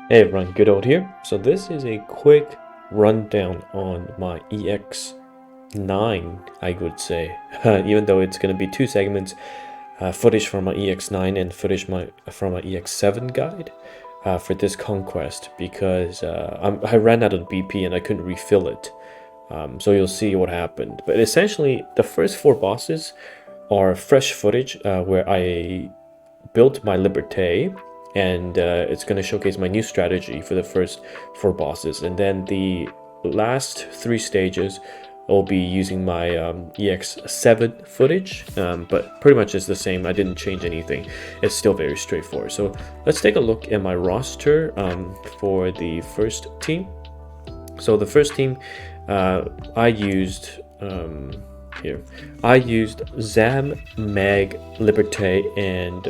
Hey everyone, Good Old here. So this is a quick rundown on my EX9, I would say, even though it's going to be two segments, footage from my EX9 and footage from my EX7 guide for this Conquest, because I ran out of BP and I couldn't refill it. So you'll see what happened. But essentially, the first four bosses are fresh footage where I built my Liberte, and it's going to showcase my new strategy for the first four bosses, and then the last three stages will be using my EX7 footage, but pretty much it's the same. I didn't change anything. It's still very straightforward. So let's take a look at my roster for the first team. So the first team, I used Zam, Mag, Liberte, and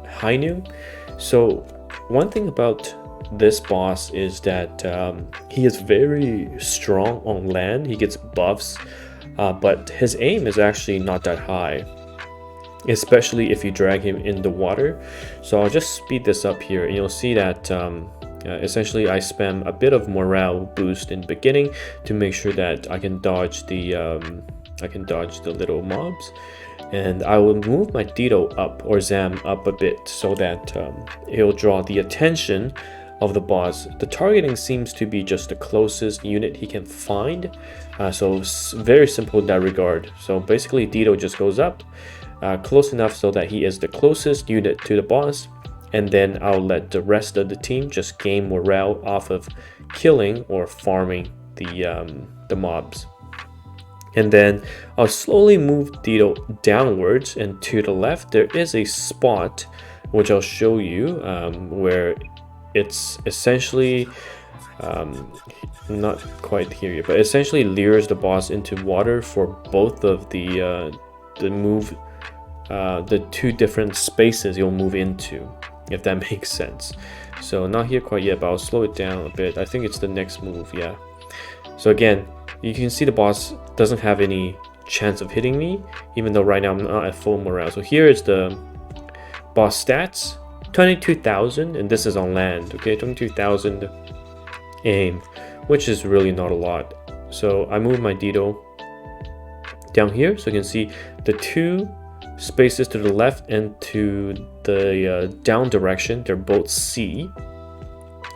Hainu. So one thing about this boss is that he is very strong on land. He gets buffs, but his aim is actually not that high, especially if you drag him in the water. So I'll just speed this up here, and you'll see that essentially I spam a bit of morale boost in the beginning to make sure that I can dodge the little mobs. And I will move my Dido up, or Zam up a bit, so that he'll draw the attention of the boss. The targeting seems to be just the closest unit he can find, so very simple in that regard. So basically Dido just goes up close enough so that he is the closest unit to the boss, and then I'll let the rest of the team just gain morale off of killing or farming the mobs. And then I'll slowly move Dido downwards, and to the left there is a spot which I'll show you where it's essentially not quite here yet, but essentially lures the boss into water for both of the two different spaces you'll move into, if that makes sense. So not here quite yet, but I'll slow it down a bit. I think it's the next move, yeah. So again, you can see the boss doesn't have any chance of hitting me, even though right now I'm not at full morale. So here is the boss stats, 22,000, and this is on land, okay, 22,000 aim, which is really not a lot. So I move my Dido down here, so you can see the two spaces to the left and to the down direction, they're both C.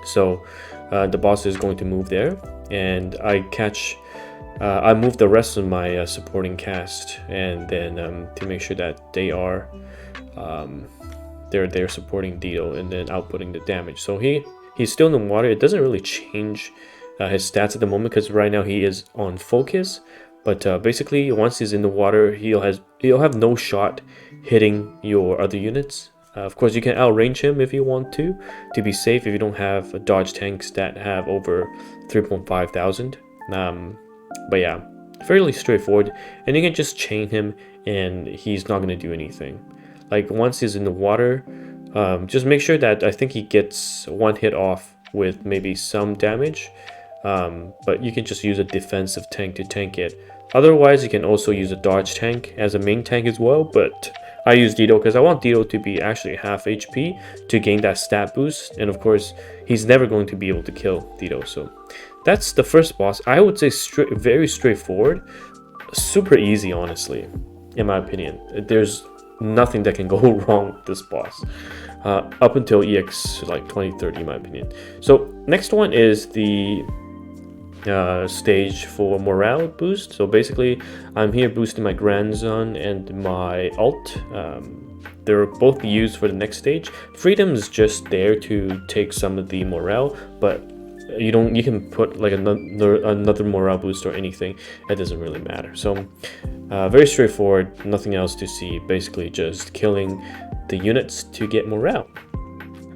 So the boss is going to move there, and I move the rest of my supporting cast, and then to make sure that they are they're supporting Dido and then outputting the damage. So he's still in the water. It doesn't really change his stats at the moment because right now he is on focus, but basically once he's in the water, he'll have no shot hitting your other units. Of course, you can outrange him if you want to be safe, if you don't have dodge tanks that have over 3,500. But yeah, fairly straightforward, and you can just chain him and he's not going to do anything. Like once he's in the water, just make sure that I think he gets one hit off with maybe some damage, but you can just use a defensive tank to tank it. Otherwise, you can also use a dodge tank as a main tank as well, but I use Dido because I want Dido to be actually half HP to gain that stat boost, and of course he's never going to be able to kill Dido. So that's the first boss. I would say very straightforward, super easy, honestly, in my opinion. There's nothing that can go wrong with this boss up until EX like 2030, in my opinion. So next one is the stage for morale boost. So basically I'm here boosting my grandson and my alt. They're both used for the next stage. Freedom is just there to take some of the morale, but you can put like another morale boost or anything. It doesn't really matter. So very straightforward, nothing else to see. Basically just killing the units to get morale.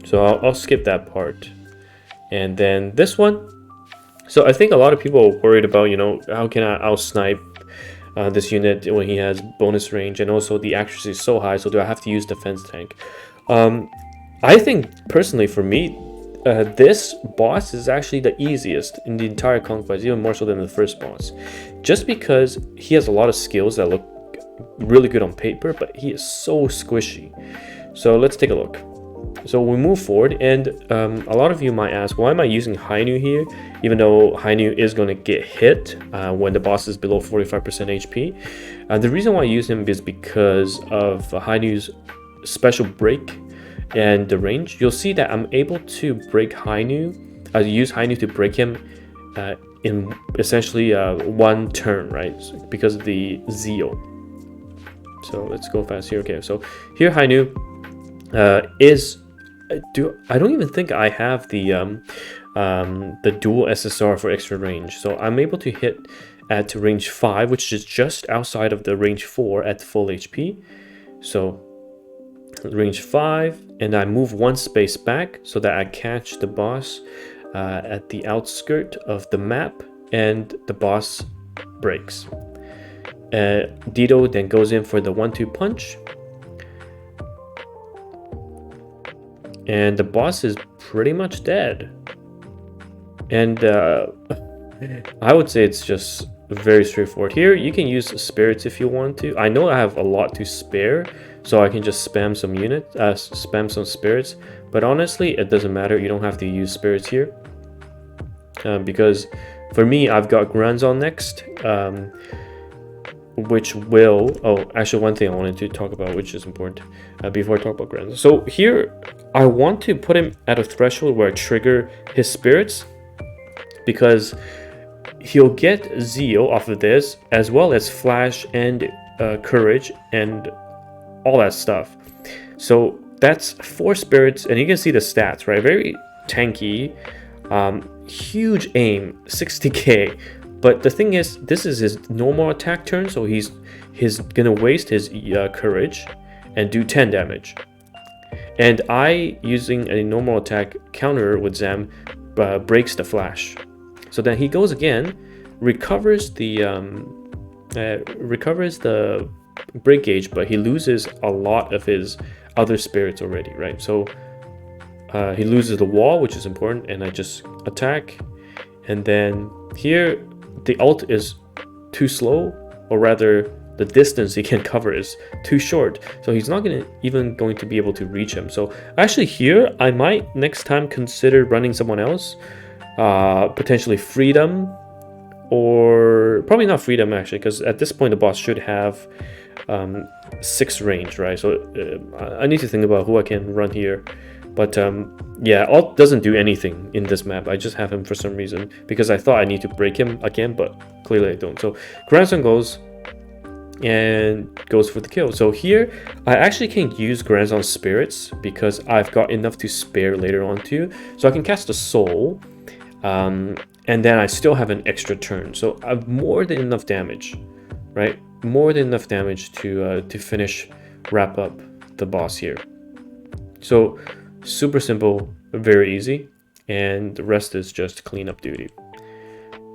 So I'll skip that part. And then this one, so I think a lot of people are worried about, how can I out-snipe this unit when he has bonus range, and also the accuracy is so high, so do I have to use defense tank? I think personally for me, this boss is actually the easiest in the entire Conquest, even more so than the first boss, just because he has a lot of skills that look really good on paper, but he is so squishy. So let's take a look. So we move forward, and a lot of you might ask, why am I using Hainu here, even though Hainu is going to get hit when the boss is below 45% HP. The reason why I use him is because of Hainu's special break and the range. You'll see that I'm able to break Hainu, use Hainu to break him in essentially one turn, right? Because of the zeal. So let's go fast here. Okay, so here Hainu is... I don't even think I have the dual SSR for extra range, so I'm able to hit at range 5, which is just outside of the range 4 at full HP. So range 5, and I move one space back so that I catch the boss at the outskirt of the map, and the boss breaks. Dido then goes in for the 1-2 punch. And the boss is pretty much dead. And I would say it's just very straightforward. Here, you can use spirits if you want to. I know I have a lot to spare, so I can just spam some spam some spirits. But honestly, it doesn't matter. You don't have to use spirits here. Because for me, I've got Granzon next. Which will... Oh, actually, one thing I wanted to talk about, which is important before I talk about Granzon. So here, I want to put him at a threshold where I trigger his spirits, because he'll get Zeal off of this, as well as Flash and Courage and all that stuff. So that's 4 spirits, and you can see the stats, right? Very tanky, huge aim, 60k. But the thing is, this is his normal attack turn, so he's gonna waste his Courage and do 10 damage. And I, using a normal attack counter with Zam, breaks the Flash. So then he goes again, recovers the break gauge, but he loses a lot of his other spirits already, right? So he loses the wall, which is important, and I just attack. And then here, the ult is too slow, or rather the distance he can cover is too short, so he's not even going to be able to reach him. So actually here, I might next time consider running someone else, potentially Freedom, or probably not Freedom actually, because at this point the boss should have 6 range, right? So I need to think about who I can run here. But yeah, ult doesn't do anything in this map. I just have him for some reason, because I thought I need to break him again, but clearly I don't. So Granzon goes and goes for the kill. So here, I actually can use Granzon's spirits, because I've got enough to spare later on too. So I can cast a soul, and then I still have an extra turn. So I have more than enough damage, right? More than enough damage to wrap up the boss here. So super simple, very easy, and the rest is just cleanup duty.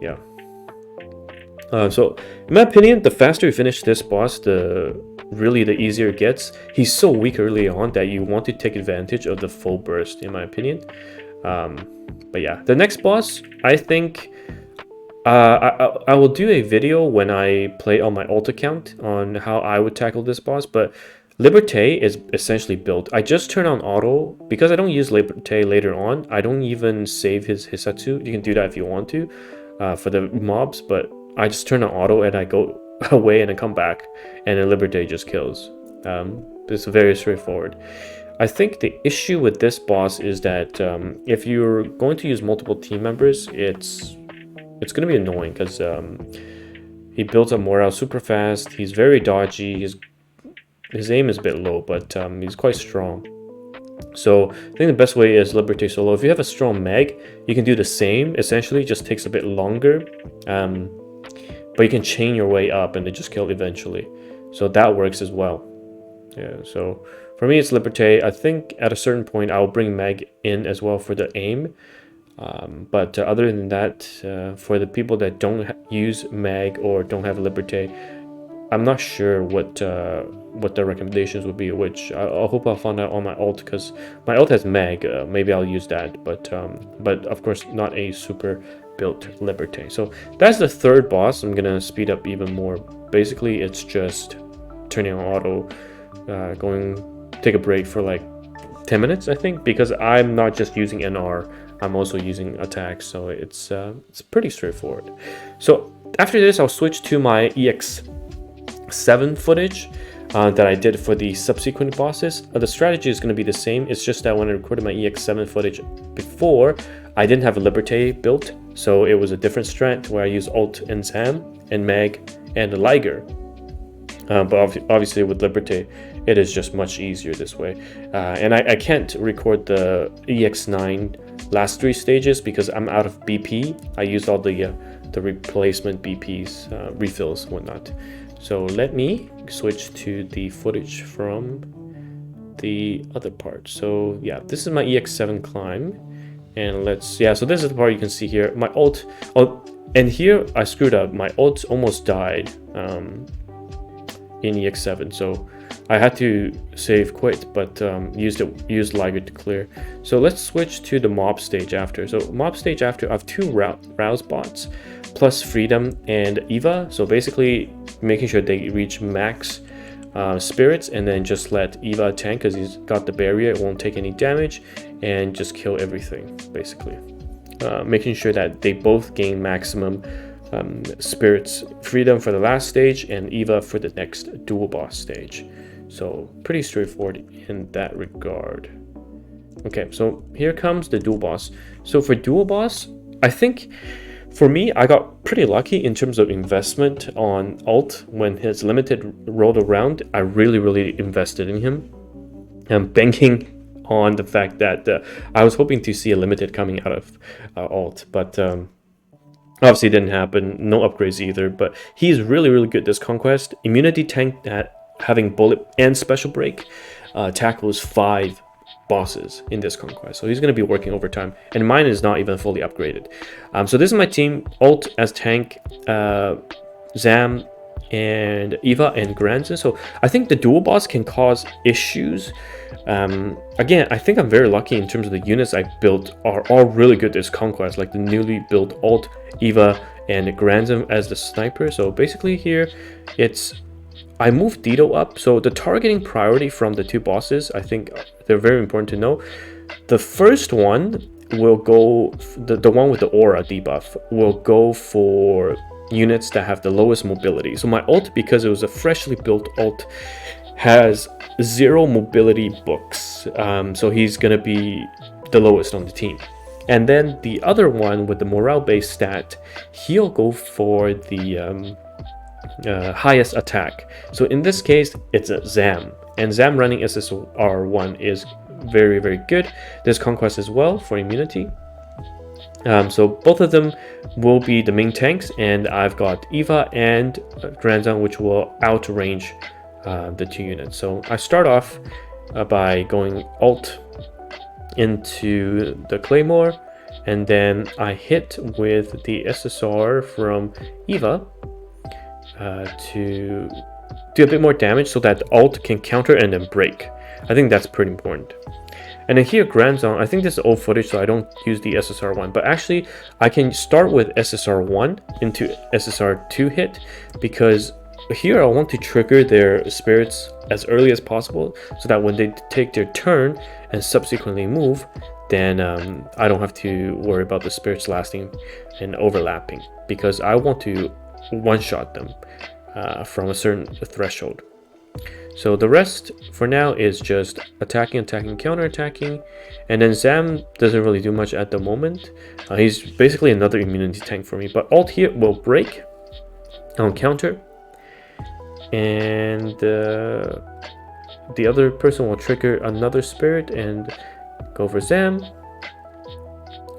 Yeah. So in my opinion, the faster you finish this boss, the easier it gets. He's so weak early on that you want to take advantage of the full burst, in my opinion. But yeah, the next boss, I think I will do a video when I play on my ult account on how I would tackle this boss, but Liberte is essentially built. I just turn on auto, because I don't use Liberte later on. I don't even save his Hisatsu. You can do that if you want to for the mobs, but I just turn on auto and I go away and I come back, and then Liberte just kills. It's very straightforward. I think the issue with this boss is that if you're going to use multiple team members, it's going to be annoying, because he builds up morale super fast. He's very dodgy. His aim is a bit low, but he's quite strong. So I think the best way is Liberte solo. If you have a strong Meg, you can do the same. Essentially, just takes a bit longer, but you can chain your way up and they just kill eventually. So that works as well. Yeah. So for me, it's Liberte. I think at a certain point, I'll bring Meg in as well for the aim. But other than that, for the people that don't use Meg or don't have Liberte, I'm not sure what the recommendations would be, which I hope I'll find out on my ult, because my ult has Meg. Maybe I'll use that, but of course not a super built Liberte. So that's the third boss. I'm gonna speed up even more. Basically, it's just turning on auto, take a break for like 10 minutes, I think, because I'm not just using NR, I'm also using attack, so it's pretty straightforward. So after this, I'll switch to my EX7 footage that I did for the subsequent bosses. The strategy is going to be the same. It's just that when I recorded my EX7 footage before, I didn't have a Liberte built, so it was a different strat where I used Alt and Sam and Meg and Liger. But obviously with Liberte, it is just much easier this way. And I can't record the EX9 last 3 stages because I'm out of BP. I used all the replacement BPs, refills, whatnot. So let me switch to the footage from the other part. So yeah, this is my EX7 climb. And so this is the part you can see here. My ult, and here I screwed up. My ult almost died in EX7, so I had to save quit, but used Liger to clear. So let's switch to the mob stage after. So mob stage after, I have 2 rouse bots plus Freedom and Eva. So basically making sure they reach max spirits, and then just let Eva tank because he's got the barrier, it won't take any damage, and just kill everything basically. Making sure that they both gain maximum spirits, Freedom for the last stage and Eva for the next dual boss stage. So pretty straightforward in that regard. Okay, so here comes the dual boss. So for dual boss, I think for me, I got pretty lucky in terms of investment on ult. When his limited rolled around, I really invested in him. I'm banking on the fact that I was hoping to see a limited coming out of ult, but obviously it didn't happen. No upgrades either, but he's really good this Conquest. Immunity tank that having bullet and special break tackles 5 bosses in this Conquest, so he's going to be working overtime, and mine is not even fully upgraded. So this is my team: ult as tank, Zam and Eva and Granson. So I think the dual boss can cause issues. Again, I think I'm very lucky in terms of the units I built are all really good this Conquest, like the newly built ult, Eva and Granson as the sniper. So basically here I moved Dido up, so the targeting priority from the 2 bosses, I think they're very important to know. The first one will go, the one with the aura debuff, will go for units that have the lowest mobility. So my ult, because it was a freshly built ult, has 0 mobility books, so he's gonna be the lowest on the team. And then the other one with the morale based stat, he'll go for the highest attack. So in this case, it's a Zam, and Zam running SSR1 is very good this Conquest as well for immunity. So both of them will be the main tanks, and I've got Eva and Granson, which will outrange the 2 units. So I start off by going ult into the Claymore, and then I hit with the SSR from Eva to do a bit more damage so that the ult can counter and then break. I think that's pretty important. And then here, Granson, I think this is old footage, so I don't use the SSR1, but actually I can start with SSR1 into SSR2 hit, because here I want to trigger their spirits as early as possible so that when they take their turn and subsequently move, then I don't have to worry about the spirits lasting and overlapping, because I want to one-shot them from a certain threshold. So the rest for now is just attacking, counter-attacking, and then Zam doesn't really do much at the moment. He's basically another immunity tank for me, but ult here will break on counter, and the other person will trigger another spirit and go for Zam.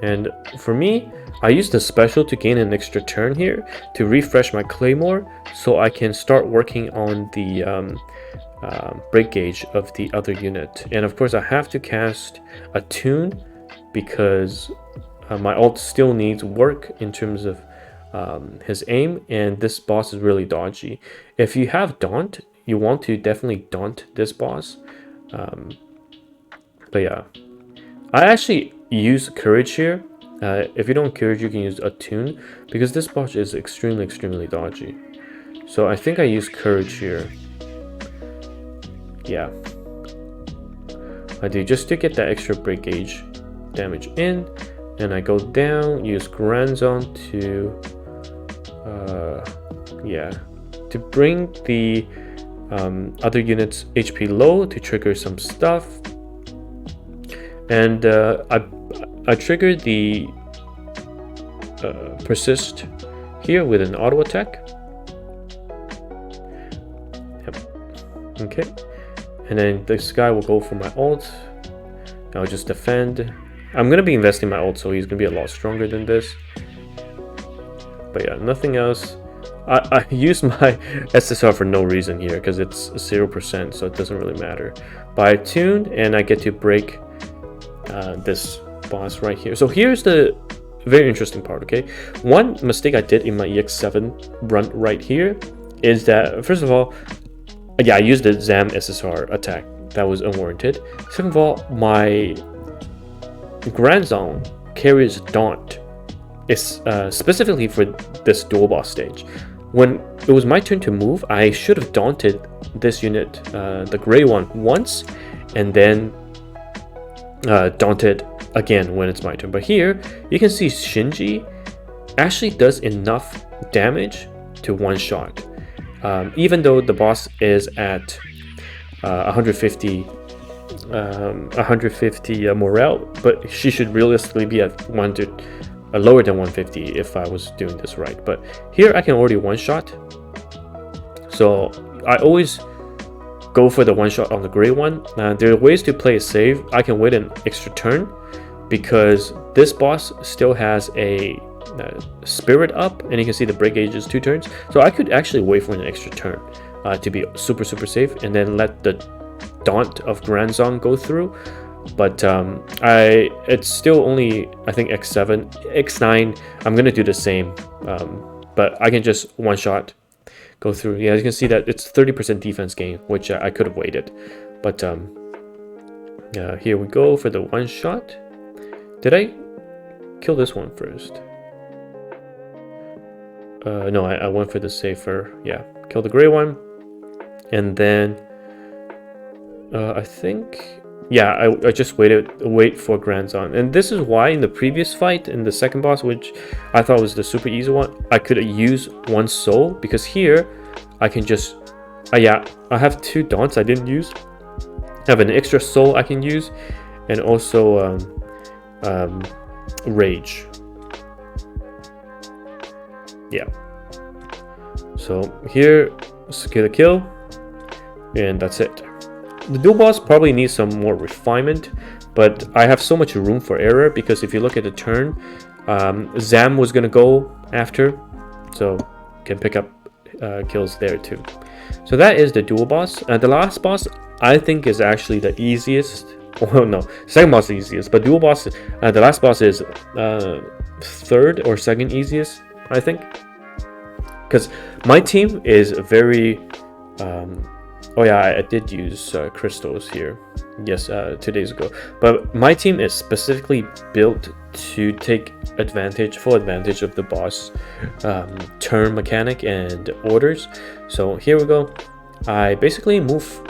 And for me, I use the special to gain an extra turn here to refresh my Claymore, so I can start working on the break gauge of the other unit. And of course I have to cast a tune because my ult still needs work in terms of his aim, and this boss is really dodgy. If you have Daunt, you want to definitely Daunt this boss. But yeah, I actually use Courage here. If you don't Courage, you can use a tune, because this boss is extremely dodgy. So I think I use Courage here. Yeah. I do just to get that extra break gauge damage in. And I go down, use Grand Zone to to bring the other units HP low to trigger some stuff. And I triggered the persist here with an auto attack. Yep. Okay, and then this guy will go for my ult. I'll just defend. I'm gonna be investing my ult, so he's gonna be a lot stronger than this. But yeah, nothing else. I use my SSR for no reason here because it's 0%, so it doesn't really matter. But I tuned and I get to break this boss right here. So here's the very interesting part, okay? One mistake I did in my EX7 run right here is that, first of all, yeah, I used the ZAM SSR attack. That was unwarranted. Second of all, my Grand Zone carries Daunt. It's specifically for this dual boss stage. When it was my turn to move, I should have daunted this unit, the gray one, once, and then daunted again when it's my turn. But here, you can see Shinji actually does enough damage to one-shot. Even though the boss is at 150 morale, but she should realistically be at lower than 150 if I was doing this right. But here I can already one-shot, so I always go for the one-shot on the gray one. There are ways to play it safe. I can wait an extra turn because this boss still has a spirit up, and you can see the break gauge is 2 turns, so I could actually wait for an extra turn to be super safe, and then let the Daunt of Grand Zone go through. But it's still only, I think, X7, X9. I'm gonna do the same, but I can just one shot go through. Yeah, you can see that it's 30% defense gain, which I could have waited. But here we go for the one shot. Did I kill this one first? No, I went for the safer. Yeah, kill the gray one, and then I think. Yeah, I just wait for Grand Zone. And this is why in the previous fight, in the second boss, which I thought was the super easy one, I could use one soul, because here I can just yeah, I have 2 Daunts I didn't use. I have an extra soul I can use, and also rage. Yeah. So here, get a kill, and that's it. The dual boss probably needs some more refinement, but I have so much room for error because if you look at the turn, Zam was gonna go after, so can pick up kills there too. So that is the dual boss. The last boss I think is actually the easiest. Oh no, second boss is the easiest, but dual boss, the last boss is third or second easiest, I think, because my team is very. Oh yeah, I did use crystals here, yes, 2 days ago. But my team is specifically built to take full advantage of the boss turn mechanic and orders. So here we go. I basically move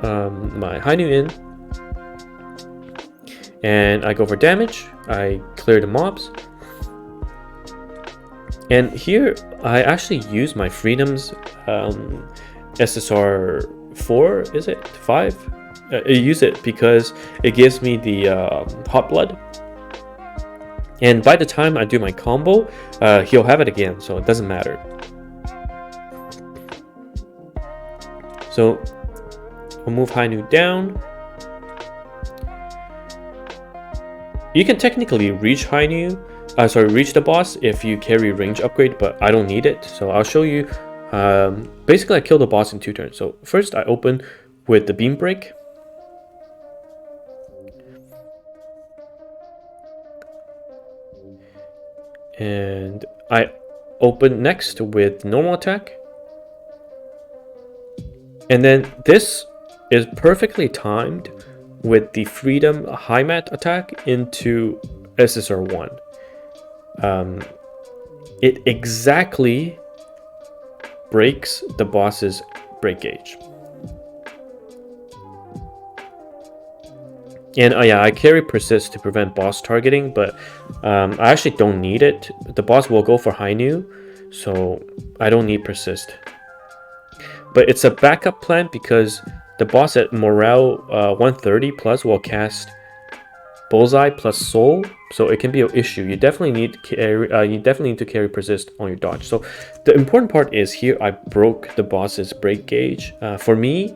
my Hainu in, and I go for damage. I clear the mobs, and here I actually use my Freedom's SSR 4, is it 5? I use it because it gives me the hot blood, and by the time I do my combo, he'll have it again, so it doesn't matter. So I'll move Hainu down. You can technically reach reach the boss if you carry range upgrade, but I don't need it, so I'll show you. Basically I kill the boss in 2 turns. So first I open with the beam break, and I open next with normal attack, and then this is perfectly timed with the Freedom high mat attack into SSR 1. It exactly breaks the boss's break gauge. And yeah, I carry Persist to prevent boss targeting, but I actually don't need it. The boss will go for Hainu, so I don't need Persist. But it's a backup plan because the boss at morale 130 plus will cast Bullseye plus Soul, so it can be an issue. You definitely need to carry Persist on your dodge. So the important part is here I broke the boss's break gauge. For me,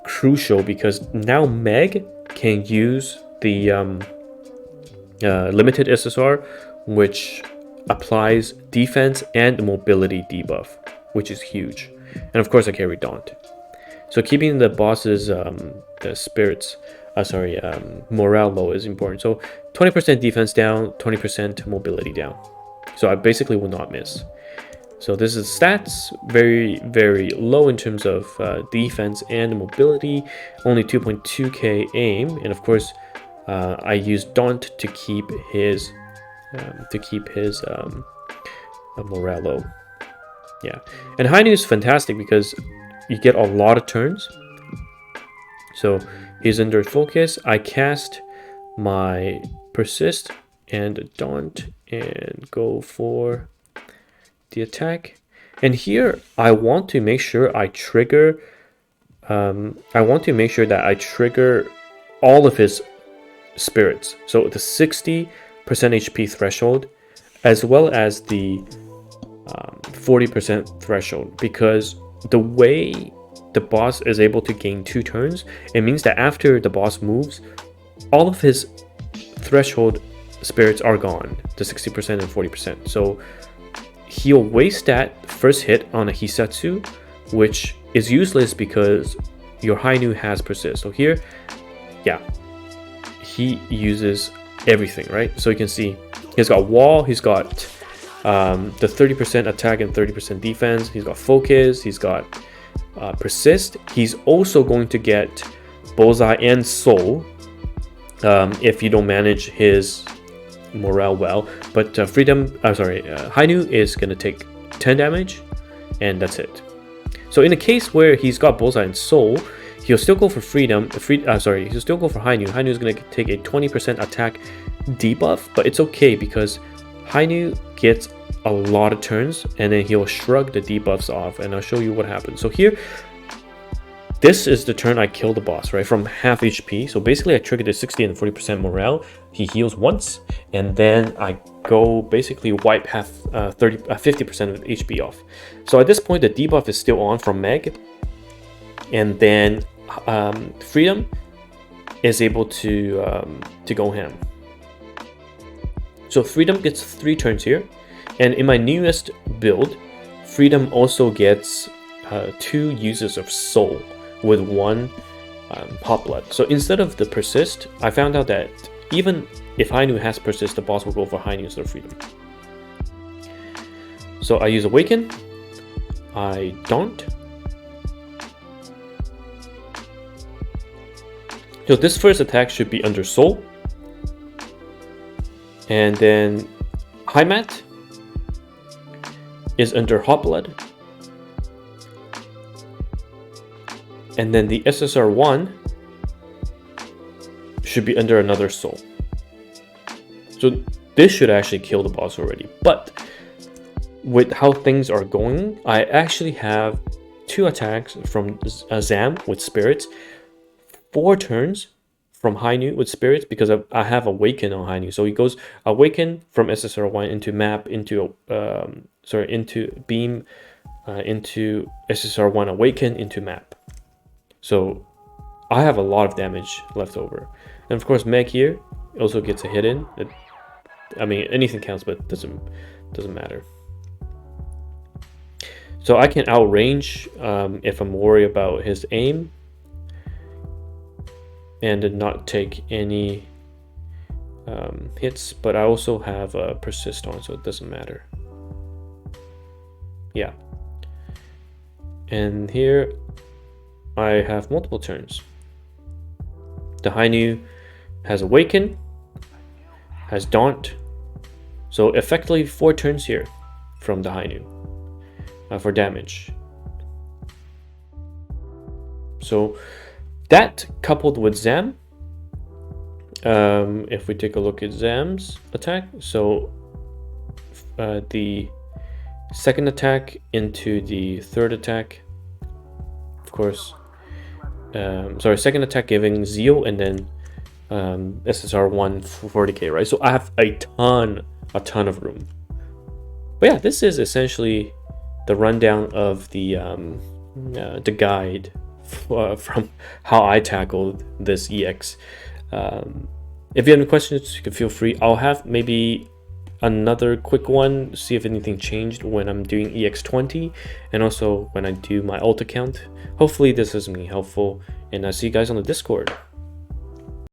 crucial because now Meg can use the limited SSR, which applies defense and mobility debuff, which is huge. And of course I carry Daunt. So keeping the boss's the spirits, morale low is important. So 20% defense down, 20% mobility down. So I basically will not miss. So this is stats, very, very low in terms of defense and mobility, only 2.2k aim, and of course I use Daunt to keep his morale low. Yeah, and Hainu is fantastic because you get a lot of turns. So he's under focus. I cast my Persist and Daunt and go for the attack. And here I want to make sure I trigger all of his spirits. So the 60% HP threshold as well as the 40% threshold, because the way the boss is able to gain 2 turns, it means that after the boss moves, all of his threshold spirits are gone, the 60% and 40%. So he'll waste that first hit on a Hisetsu, which is useless because your Hainu has Persist. So here, yeah, he uses everything, right? So you can see he's got wall, he's got the 30% attack and 30% defense, he's got focus, he's got Persist. He's also going to get Bullseye and Soul if you don't manage his morale well. But Hainu is going to take 10 damage, and that's it. So in a case where he's got Bullseye and Soul, he'll still go for he'll still go for Hainu. Hainu is going to take a 20% attack debuff, but it's okay because Hainu gets a lot of turns and then he'll shrug the debuffs off, and I'll show you what happens. So here, this is the turn I kill the boss, right, from half HP. So basically I trigger the 60 and 40% morale. He heals once, and then I go basically wipe 50% of HP off. So at this point the debuff is still on from Meg, and then Freedom is able to go ham. So Freedom gets 3 turns here, and in my newest build, Freedom also gets 2 uses of Soul with 1 Hot Blood. So instead of the Persist, I found out that even if Hainu has Persist, the boss will go for Hainu instead of Freedom. So I use Awaken, I Daunt. So this first attack should be under Soul, and then Heimat is under Hot Blood, and then the SSR1 should be under another Soul. So this should actually kill the boss already, but with how things are going, I actually have 2 attacks from Zam with spirits, 4 turns from Hainu with spirits because I have Awaken on Hainu. So he goes Awaken from SSR1 into map, into beam, into SSR1 Awaken, into map. So I have a lot of damage left over. And of course Meg here also gets a hit in. I mean, anything counts, but it doesn't matter. So I can outrange if I'm worried about his aim, and not take any hits, but I also have a Persist on, so it doesn't matter. Yeah. And here I have multiple turns. The Hainu has Awaken, has Daunt, so effectively 4 turns here from the Hainu for damage. So that coupled with Zam If we take a look at Zam's attack, so the second attack into the third attack, of course, sorry, second attack giving Zeal, and then SSR 1 for 40k, right? So I have a ton of room. But yeah, this is essentially the rundown of the guide from how I tackled this EX. If you have any questions, you can feel free. I'll have maybe another quick one, see if anything changed when I'm doing EX20 and also when I do my alt account. Hopefully this is me helpful, and I'll see you guys on the Discord.